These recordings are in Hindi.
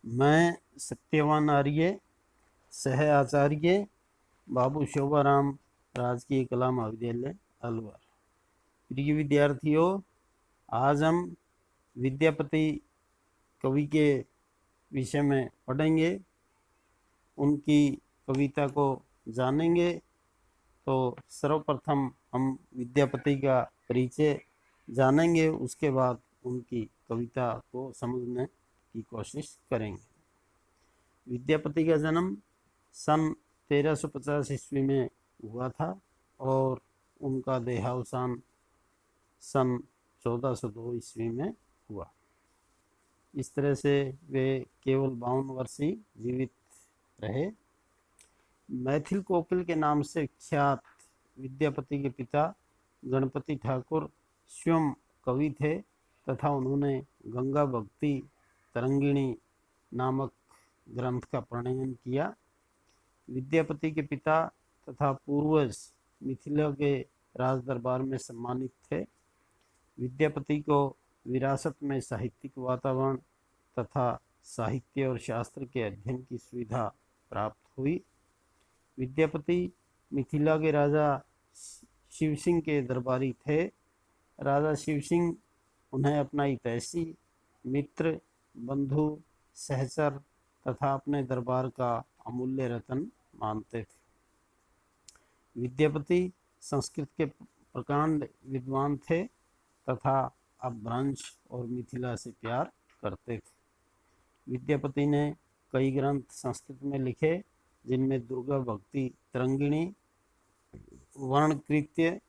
मैं सत्यवान आर्य, सह आचार्य, बाबू शोभाराम राजकीय कला महाविद्यालय अलवर। प्रिय विद्यार्थियों, आज हम विद्यापति कवि के विषय में पढ़ेंगे, उनकी कविता को जानेंगे। तो सर्वप्रथम हम विद्यापति का परिचय जानेंगे, उसके बाद उनकी कविता को समझने की कोशिश करेंगे। विद्यापति का जन्म सन 1350 ईस्वी में हुआ था और उनका देहावसान सन 1402 ईस्वी में हुआ। इस तरह से वे केवल 52 वर्ष ही जीवित रहे। मैथिल कोकिल के नाम से ख्यात विद्यापति के पिता गणपति ठाकुर स्वयं कवि थे तथा उन्होंने गंगा भक्ति तरंगिणी नामक ग्रंथ का प्रणयन किया। विद्यापति के पिता तथा पूर्वज मिथिला के राज दरबार में सम्मानित थे। विद्यापति को विरासत में साहित्यिक वातावरण तथा साहित्य और शास्त्र के अध्ययन की सुविधा प्राप्त हुई। विद्यापति मिथिला के राजा शिवसिंह के दरबारी थे। राजा शिवसिंह उन्हें अपना हितैषी, मित्र, बंधु, सहचर तथा अपने दरबार का अमूल्य रत्न मानते थे। विद्यापति संस्कृत के प्रकांड विद्वान थे तथा अपभ्रंश और मिथिला से प्यार करते थे। विद्यापति ने कई ग्रंथ संस्कृत में लिखे, जिनमें दुर्गा भक्ति तरंगिणी, वर्णकृत्य,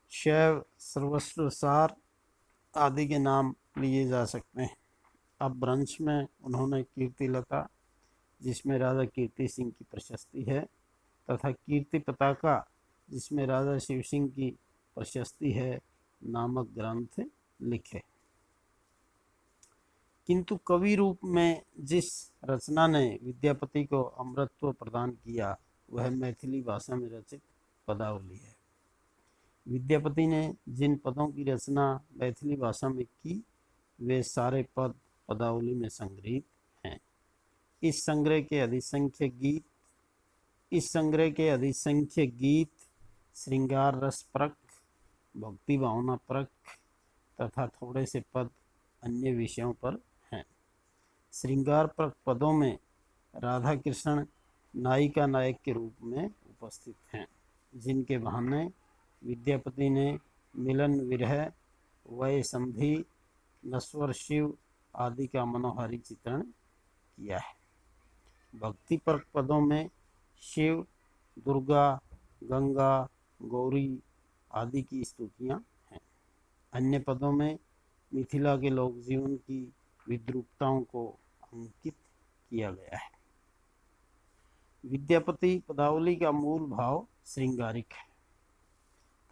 शैव सर्वस्व सार आदि के नाम लिए जा सकते हैं। अपभ्रंश में उन्होंने कीर्तिलता, जिसमें राजा कीर्ति सिंह की प्रशस्ति है, तथा कीर्ति पताका, जिसमें राजा शिव सिंह की प्रशस्ति है, नामक ग्रंथ लिखे। किंतु कवि रूप में जिस रचना ने विद्यापति को अमरत्व प्रदान किया, वह मैथिली भाषा में रचित पदावली है। विद्यापति ने जिन पदों की रचना मैथिली भाषा में की, वे सारे पद पदावली में संग्रहित हैं। इस संग्रह के अधिसंख्य गीत श्रृंगार रस परक, भक्ति भावना परक तथा थोड़े से पद अन्य विषयों पर हैं। श्रृंगार परक पदों में राधा कृष्ण नायिका नायक के रूप में उपस्थित हैं, जिनके बहाने विद्यापति ने मिलन विरह, वय संधि, नश्वर शिव आदि का मनोहारी चित्रण किया है। भक्ति परक पदों में शिव, दुर्गा, गंगा, गौरी आदि की स्तुतियाँ हैं। अन्य पदों में मिथिला के लोक जीवन की विद्रूपताओं को अंकित किया गया है। विद्यापति पदावली का मूल भाव श्रृंगारिक है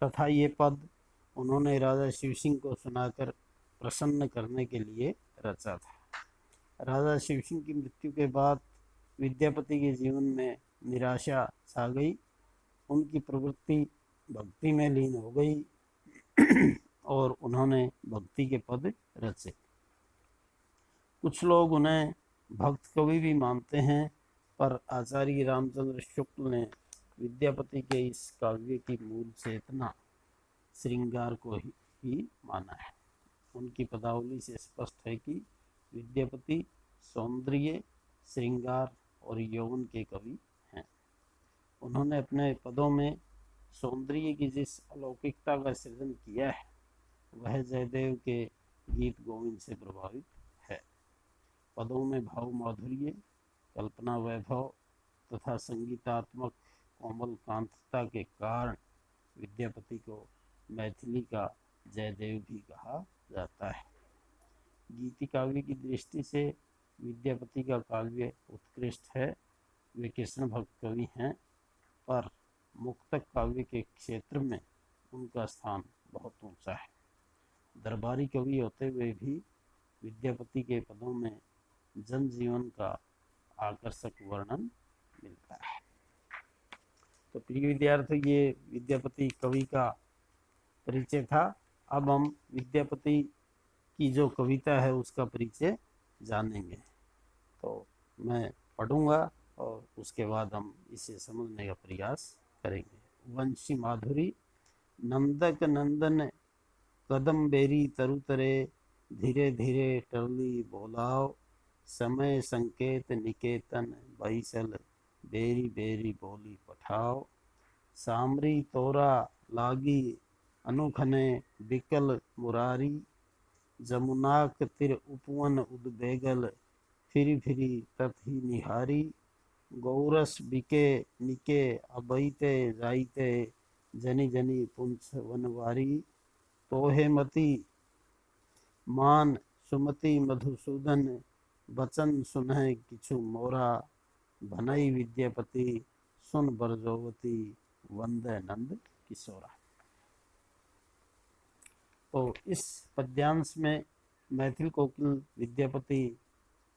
तथा ये पद उन्होंने राजा शिवसिंह को सुनाकर प्रसन्न करने के लिए रचा था। राजा शिवसिंह की मृत्यु के बाद विद्यापति के जीवन में निराशा छा गई। उनकी प्रवृत्ति भक्ति में लीन हो गई और उन्होंने भक्ति के पद रचे। कुछ लोग उन्हें भक्त कवि भी मानते हैं, पर आचार्य रामचंद्र शुक्ल ने विद्यापति के इस काव्य की मूल चेतना श्रृंगार को ही माना है। उनकी पदावली से स्पष्ट है कि विद्यापति सौंदर्य, श्रृंगार और यौवन के कवि हैं। उन्होंने अपने पदों में सौंदर्य की जिस अलौकिकता का सृजन किया है, वह जयदेव के गीत गोविंद से प्रभावित है। पदों में भाव माधुर्य, कल्पना वैभव तथा संगीतात्मक कोमल कांतता के कारण विद्यापति को मैथिली का जयदेव भी कहा जाता है। गीति काव्य की दृष्टि से विद्यापति का काव्य उत्कृष्ट है। वे कृष्ण भक्त कवि हैं, पर मुक्तक काव्य के क्षेत्र में उनका स्थान बहुत ऊंचा है। दरबारी कवि होते हुए भी विद्यापति के पदों में जनजीवन का आकर्षक वर्णन मिलता है। तो प्रिय विद्यार्थी, ये विद्यापति कवि का परिचय था। अब हम विद्यापति की जो कविता है उसका परिचय जानेंगे। तो मैं पढ़ूंगा और उसके बाद हम इसे समझने का प्रयास करेंगे। वंशी माधुरी। नंदक नंदन कदम बेरी तरुतरे, धीरे धीरे टरली बोलाओ, समय संकेत निकेतन बैसल, बेरी बेरी बोली पठाओ, सामरी तोरा लागी अनुखने बिकल मुरारी, जमुनाक तिर उपवन उद्बेगल, फिरी फिरी तथी निहारी, गौरस बिके निके अबैते जाइते, जनी जनी पुंछ वनवारी, तोहे मती मान सुमति मधुसूदन, बचन सुनह किछु मोरा, भनई विद्यापति सुन बरजोवती, वंदे नंद किशोरा। तो इस पद्यांश में मैथिल कोकिल विद्यापति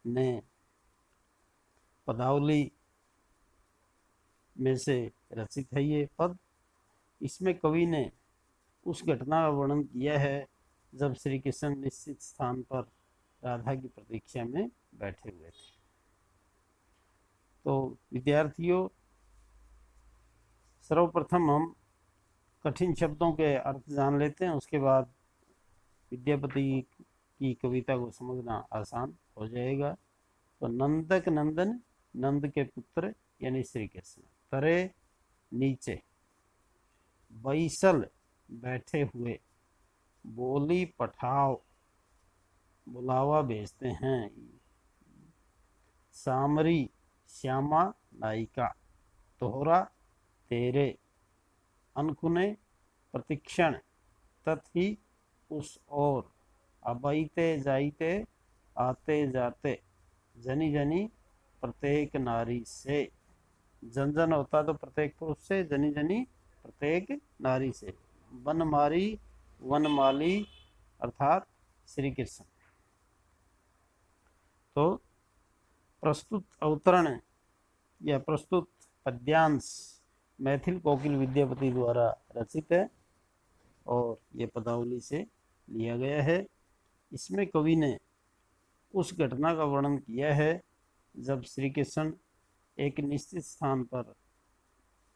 ने पदावली में से रचित है ये पद। इसमें कवि ने उस घटना का वर्णन किया है जब श्री कृष्ण निश्चित स्थान पर राधा की प्रतीक्षा में बैठे हुए थे। तो विद्यार्थियों, सर्वप्रथम हम कठिन शब्दों के अर्थ जान लेते हैं, उसके बाद विद्यापति की कविता को समझना आसान हो जाएगा। तो नंदक नंदन, नंद के पुत्र यानी श्री कृष्ण, तरे नीचे, बैसल बैठे हुए, बोली पठाओ बुलावा भेजते हैं, सामरी श्यामा नायिका, तोहरा तेरे, अनकुने प्रतीक्षण तथी उस और, अबैते जाइते आते जाते, जनी जनी प्रत्येक नारी से। जन जन होता तो प्रत्येक पुरुष से, जनी जनी प्रत्येक नारी से। वनमारी वनमाली अर्थात श्री कृष्ण। तो प्रस्तुत अवतरण या प्रस्तुत पद्यांश मैथिल कोकिल विद्यापति द्वारा रचित है और ये पदावली से लिया गया है। इसमें कवि ने उस घटना का वर्णन किया है जब श्री कृष्ण एक निश्चित स्थान पर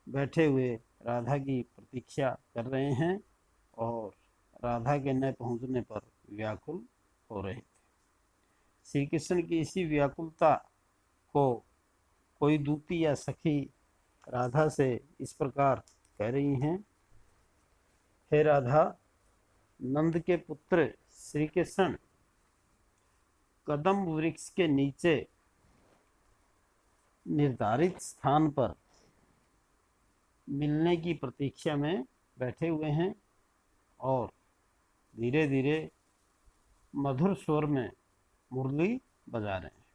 बैठे हुए राधा की प्रतीक्षा कर रहे हैं और राधा के न पहुंचने पर व्याकुल हो रहे थे। श्री कृष्ण की इसी व्याकुलता को कोई दूती या सखी राधा से इस प्रकार कह रही हैं, हे राधा, नंद के पुत्र श्री कृष्ण कदम वृक्ष के नीचे निर्धारित स्थान पर मिलने की प्रतीक्षा में बैठे हुए हैं और धीरे धीरे मधुर स्वर में मुरली बजा रहे हैं।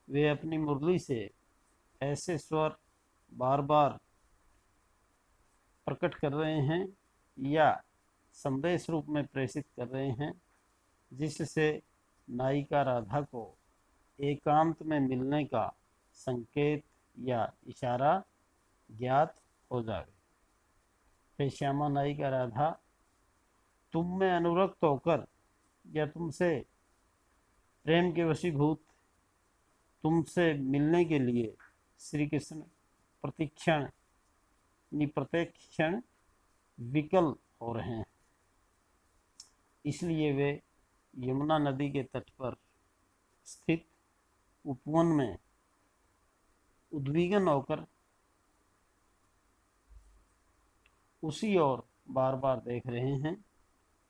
वे अपनी मुरली से ऐसे स्वर बार बार प्रकट कर रहे हैं या संदेश रूप में प्रेषित कर रहे हैं, जिससे नायिका राधा को एकांत में मिलने का संकेत या इशारा ज्ञात हो जाए। हे श्यामा नायिका राधा, तुम में अनुरक्त होकर या तुमसे प्रेम के वशीभूत तुमसे मिलने के लिए श्री कृष्ण प्रतीक्षण प्रत्येक क्षण विकल हो रहे हैं। इसलिए वे यमुना नदी के तट पर स्थित उपवन में उद्विग्न होकर उसी ओर बार बार देख रहे हैं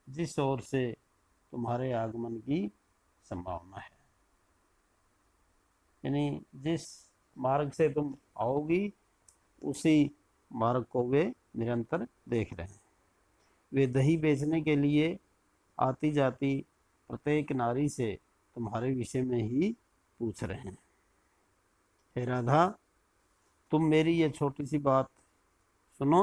जिस ओर से तुम्हारे आगमन की संभावना है। यानी जिस मार्ग से तुम आओगी उसी मार्ग को वे निरंतर देख रहे हैं। वे दही बेचने के लिए आती जाती प्रत्येक नारी से तुम्हारे विषय में ही पूछ रहे हैं। हे राधा, तुम मेरी ये छोटी सी बात सुनो।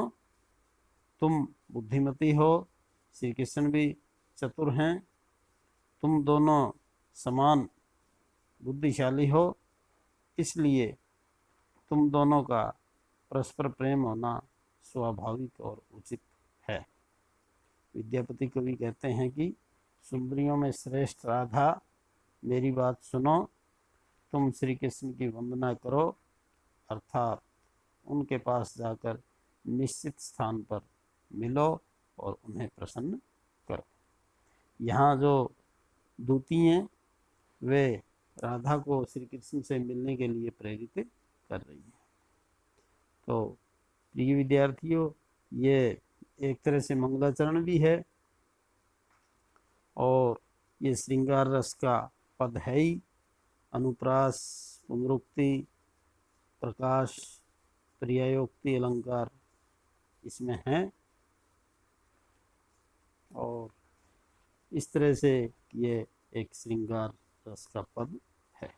तुम बुद्धिमती हो, श्री कृष्ण भी चतुर हैं, तुम दोनों समान बुद्धिशाली हो, इसलिए तुम दोनों का परस्पर प्रेम होना स्वाभाविक और उचित है। विद्यापति कवि कहते हैं कि सुंदरियों में श्रेष्ठ राधा, मेरी बात सुनो। तुम श्री कृष्ण की वंदना करो, अर्थात उनके पास जाकर निश्चित स्थान पर मिलो और उन्हें प्रसन्न करो। यहाँ जो दूती हैं वे राधा को श्री कृष्ण से मिलने के लिए प्रेरित कर रही हैं। तो प्रिय विद्यार्थियों, ये एक तरह से मंगलाचरण भी है और ये श्रृंगार रस का पद है ही। अनुप्रास, पुनरुक्ति, प्रकाश, पर्यायोक्ति, अलंकार इसमें है और इस तरह से ये एक श्रृंगार रस का पद है।